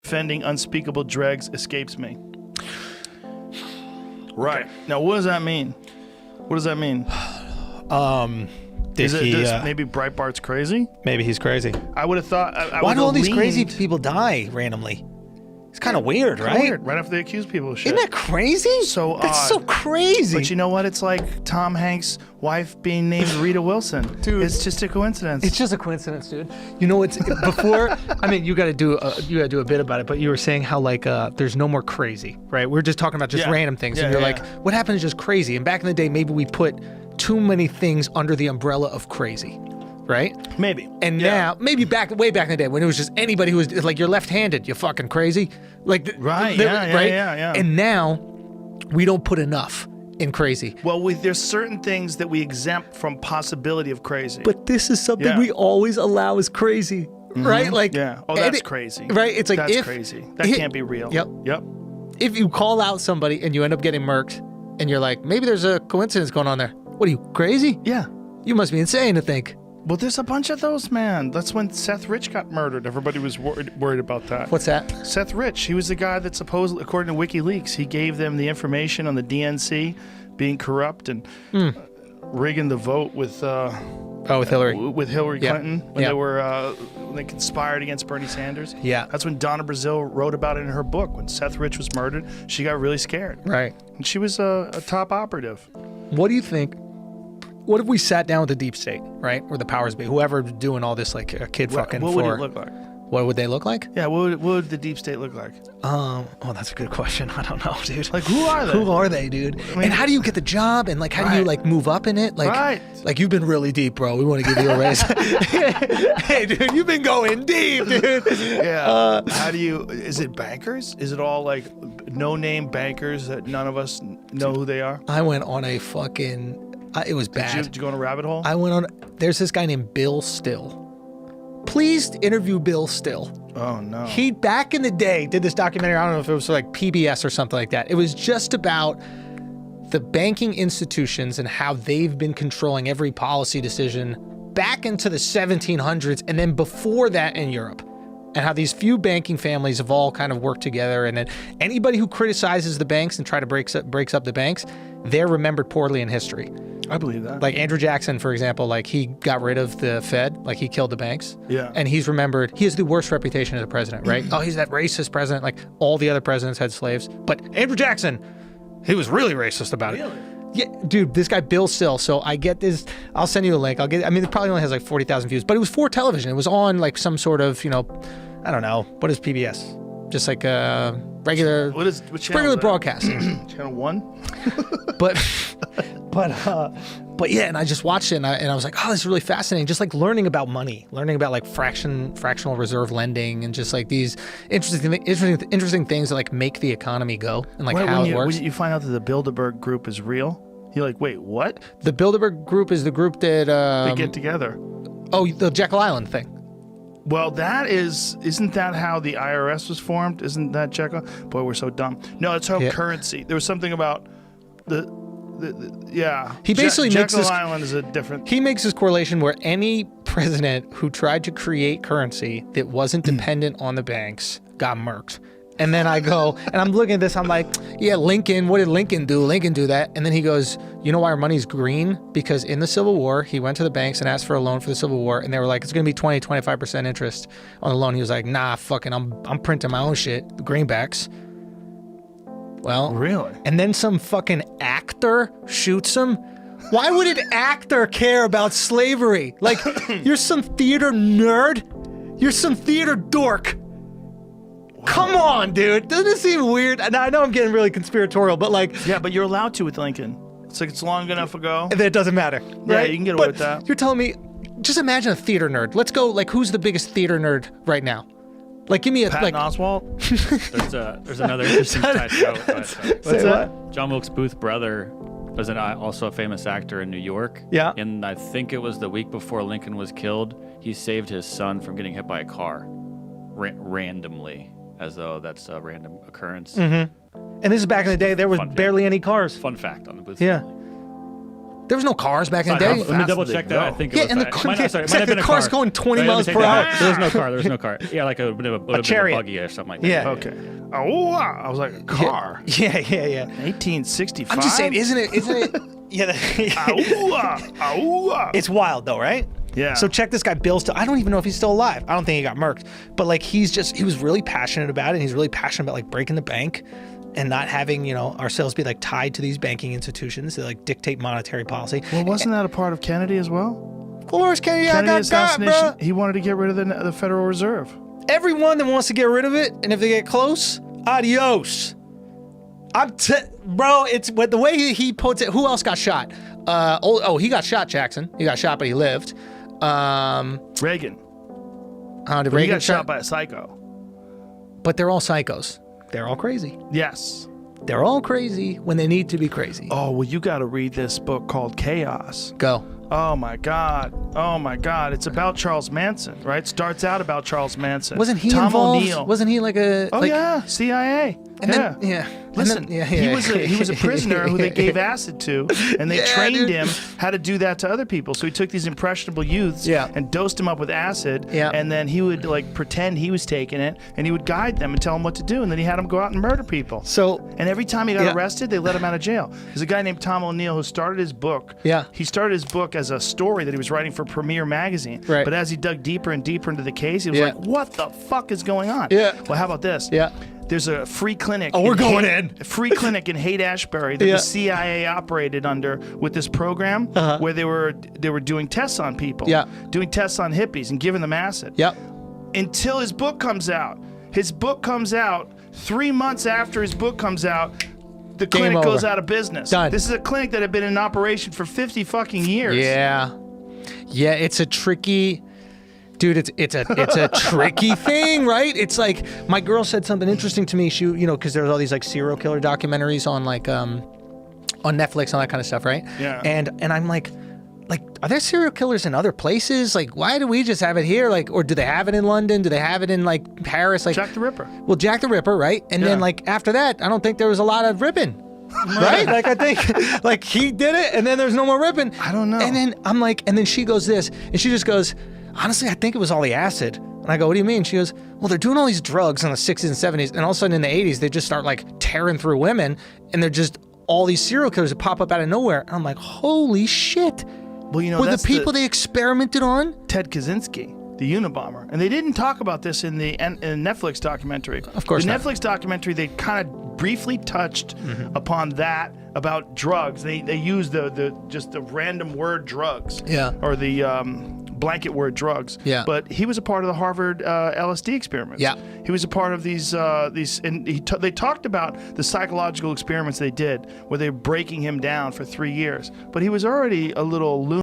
defending unspeakable dregs escapes me. Right. Now, what does that mean? What does that mean? Is it maybe Breitbart's crazy? Maybe he's crazy. I would have thought. Why do all these crazy people die randomly? It's kind of weird, right? Weird. Right after they accuse people of shit. Isn't that crazy? So That's odd. so crazy. But you know what? It's like Tom Hanks' wife being named Rita Wilson. Dude. It's just a coincidence. It's just a coincidence, dude. You know, it's before. I mean, you got to do a bit about it. But you were saying how like there's no more crazy, right? We're just talking about just random things, and you're like, what happened is just crazy. And back in the day, maybe we put too many things under the umbrella of crazy. Right? Maybe. And now, maybe way back in the day when it was just anybody who was like, you're left-handed, you're fucking crazy. Like, right? Yeah. And now we don't put enough in crazy. Well, there's certain things that we exempt from possibility of crazy. But this is something we always allow as crazy, right? Like, oh, that's crazy. Right? It's like that's crazy. That can't be real. Yep. If you call out somebody and you end up getting murked, and you're like, maybe there's a coincidence going on there. What are you, crazy? Yeah. You must be insane to think. Well, there's a bunch of those, man. That's when Seth Rich got murdered. Everybody was worried about that. What's that? Seth Rich. He was the guy that supposedly, according to WikiLeaks, he gave them the information on the DNC being corrupt and rigging the vote with with Hillary. With Hillary Clinton when they were when they conspired against Bernie Sanders. Yeah. That's when Donna Brazile wrote about it in her book. When Seth Rich was murdered, she got really scared. Right. And she was a top operative. What do you think? What if we sat down with the deep state, right? Or the powers be, whoever's doing all this, like a kid fucking. What would it look like? What would they look like? Yeah, what would the deep state look like? Oh, that's a good question. I don't know, dude. Like, who are they? Who are they, dude? I mean, and how do you get the job? And like, how do you like move up in it? Like, like you've been really deep, bro. We want to give you a raise. Hey, dude, you've been going deep, dude. Yeah. How do you? Is it bankers? Is it all like no-name bankers that none of us know who they are? I went on a fucking. It was bad. Did you go on a rabbit hole? I went on. There's this guy named Bill Still. Please interview Bill Still. Oh, no. He, back in the day, did this documentary. I don't know if it was like PBS or something like that. It was just about the banking institutions and how they've been controlling every policy decision back into the 1700s and then before that in Europe. And how these few banking families have all kind of worked together. And then anybody who criticizes the banks and try to breaks up the banks, they're remembered poorly in history. I believe that. Like Andrew Jackson, for example, like he got rid of the Fed, like he killed the banks. Yeah. And he's remembered, he has the worst reputation as a president, right? Oh, he's that racist president. Like all the other presidents had slaves. But Andrew Jackson, he was really racist about it. Yeah, dude, this guy Bill Still. So I get this. I'll send you a link. It probably only has like 40,000 views, but it was for television. It was on like some sort of, I don't know. What is PBS? Just like a regular, what regular broadcasting. Channel 1? But yeah, and I just watched it and I was like, oh, this is really fascinating. Just like learning about money, learning about like fractional reserve lending and just like these interesting things that like make the economy go and like how it works. When you find out that the Bilderberg Group is real, you're like, wait, what? The Bilderberg Group is the group that they get together. Oh, the Jekyll Island thing. Well, isn't that how the IRS was formed? Isn't that Jekyll? Boy, we're so dumb. No, it's how currency. There was something about He basically makes Jekyll Island is a different. He makes this correlation where any president who tried to create currency that wasn't dependent on the banks got murked. And then I go, and I'm looking at this, I'm like, yeah, Lincoln, what did Lincoln do? Lincoln do that. And then he goes, you know why our money's green? Because in the Civil War, he went to the banks and asked for a loan for the Civil War, and they were like, it's going to be 20-25% interest on the loan. He was like, nah, fucking, I'm printing my own shit, greenbacks. Well, really? And then some fucking actor shoots him. Why would an actor care about slavery? Like, you're some theater nerd? You're some theater dork. Come on, dude. Doesn't it seem weird? And I know I'm getting really conspiratorial, but like... Yeah, but you're allowed to with Lincoln. It's like it's long enough ago. And it doesn't matter. Yeah, right? you can get away with that. You're telling me... Just imagine a theater nerd. Let's go, like, who's the biggest theater nerd right now? Like, give me a... Patton Oswalt? There's another interesting side note. What's that? John Wilkes Booth's brother was also a famous actor in New York. Yeah. And I think it was the week before Lincoln was killed, he saved his son from getting hit by a car randomly. As though that's a random occurrence. Mm-hmm. And this is back in the day, there was barely any cars. Fun fact on the Booth family. There was no cars back in the Let day. me double did check they that. I go? think Yeah, it was and the that. car- Might- sorry, it it's might like have been the a car's car. going 20 Let me miles take per that hour. back. There was no car. There was no car. Yeah, like a bit of a chariot. buggy or something like that. Yeah. Okay. Oh, wow. I was like, a car. Yeah. 1865. I'm just saying, isn't it? Yeah. It's wild though, right? Yeah. So check this guy, Bill. I don't even know if he's still alive. I don't think he got murked. But like, he was really passionate about it. And he's really passionate about like breaking the bank and not having, ourselves be like tied to these banking institutions that like dictate monetary policy. Well, wasn't that a part of Kennedy as well? Dolores Kennedy, Kennedy I got assassination. bro. He wanted to get rid of the Federal Reserve. Everyone that wants to get rid of it, and if they get close, adios. Bro, it's the way he puts it. Who else got shot? He got shot, Jackson. He got shot, but he lived. Reagan. Did He Reagan got shot by a psycho. But they're all psychos. They're all crazy. Yes. They're all crazy when they need to be crazy. Oh, well, you got to read this book called Chaos. Go. Oh my God. It's about Charles Manson, right? Starts out about Charles Manson. Wasn't he Tom involved? O'Neill. Wasn't he like a? Oh like, yeah, CIA. And yeah. then, yeah. Listen, And then, he was a prisoner who they gave acid to, and they Yeah, trained dude. him how to do that to other people. So he took these impressionable youths Yeah. and dosed them up with acid, Yeah. and then he would like pretend he was taking it, and he would guide them and tell them what to do, and then he had them go out and murder people. So And every time he got Yeah. arrested, they let him out of jail. There's a guy named Tom O'Neill who started his book. Yeah. He started his book as a story that he was writing for Premiere Magazine. Right. But as he dug deeper and deeper into the case, he was Yeah. like, what the fuck is going on? Yeah. Well, how about this? Yeah. There's a free clinic. Oh, we're going in. A free clinic in Haight-Ashbury that Yeah. the CIA operated under with this program where they were doing tests on people. Yeah. Doing tests on hippies and giving them acid. Yep. Until his book comes out. His book comes out 3 months after his book comes out. The clinic over. goes out of business. Done. This is a clinic that had been in operation for 50 fucking years. Yeah. Yeah, it's a tricky dude, it's a tricky thing, right? It's like my girl said something interesting to me. She, because there's all these like serial killer documentaries on like on Netflix, all that kind of stuff, right? Yeah. And I'm like, are there serial killers in other places? Like, why do we just have it here? Like, or do they have it in London? Do they have it in like Paris? Like Jack the Ripper. Well, Jack the Ripper, right? And then Yeah. like after that, I don't think there was a lot of ripping. Right? Like I think like he did it and then there's no more ripping. I don't know. And then I'm like, and then she goes this, and she just goes, honestly, I think it was all the acid. And I go, what do you mean? She goes, well, they're doing all these drugs in the 60s and 70s, and all of a sudden in the 80s, they just start like tearing through women, and they're just all these serial killers that pop up out of nowhere. And I'm like, holy shit. Well, Were the that's people they experimented on? Ted Kaczynski, the Unabomber. And they didn't talk about this in the Netflix documentary. Of course the not. Netflix documentary, they kind of briefly touched upon that, about drugs. They used the random word drugs. Yeah. Or the blanket word drugs. Yeah. But he was a part of the Harvard LSD experiments. Yeah. He was a part of these and they talked about the psychological experiments they did where they were breaking him down for 3 years. But he was already a little loony.